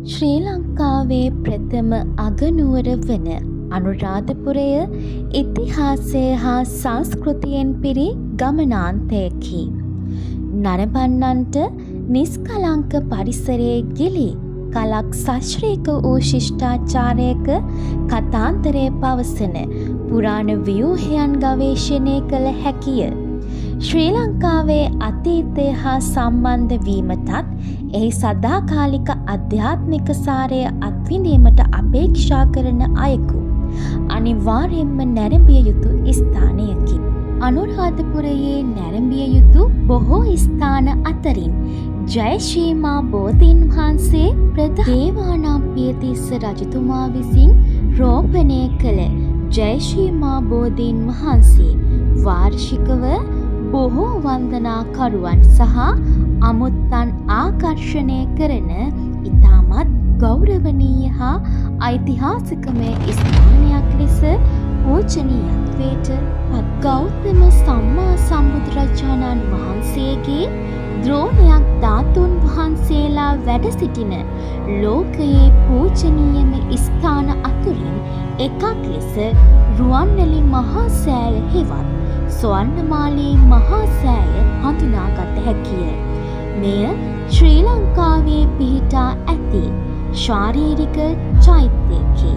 ශ්‍රී ලංකාවේ ප්‍රථම අගනුවර වන අනුරාධපුරය ඉතිහාසය හා සංස්කෘතියෙන් පිරි ගමනාන්තයකි. නරඹන්නන්ට නිස්කලංක පරිසරයේ ගිලි කලක් සශ්‍රීක වූ ශිෂ්ටාචාරයක කතාන්තරය පවසන පුරාණ ව්‍යූහයන් ගවේෂණය කළ හැකිය. ශ්‍රී ලංකාවේ අතීතය හා සම්බන්ධ වීමටත් එහි සදාකාලික අධ්‍යාත්මික සාරය අත්විඳීමට අපේක්ෂා කරන අයෙකු අනිවාර්යෙන්ම නැරඹිය යුතු ස්ථානයකි. අනුරාධපුරයේ නැරඹිය යුතු බොහෝ ස්ථාන අතරින් ජයශ්‍රී මා බෝධීන් වහන්සේ දේවානම්පියතිස්ස රජතුමා විසින් රෝපණය කළ ජයශ්‍රී මා බෝධීන් වහන්සේ වාර්ෂිකව බොහෝ වන්දනාකරුවන් සහ අමුත්තන් ආකර්ෂණය කරන ඉතාමත් ගෞරවනීය හා ඓතිහාසිකමය ස්ථානයක් ලෙස පූජනීයත්වයට පත්. ගෞතම සම්මා සම්බුදුරජාණන් වහන්සේගේ ද්‍රෝණයක් ධාතුන් වහන්සේලා වැඩ සිටින ලෝකයේ පූජනීයම ස්ථාන අතුරින් එකක් ලෙස රුවන්වැලි මහා සෑය හෙවත් ස්වර්ණමාලී මහා සෑය හඳුනාගත හැකිය. මෙය ශ්‍රී ලංකාවේ පිහිටා ඇති ශාරීරික චෛත්‍යයකි.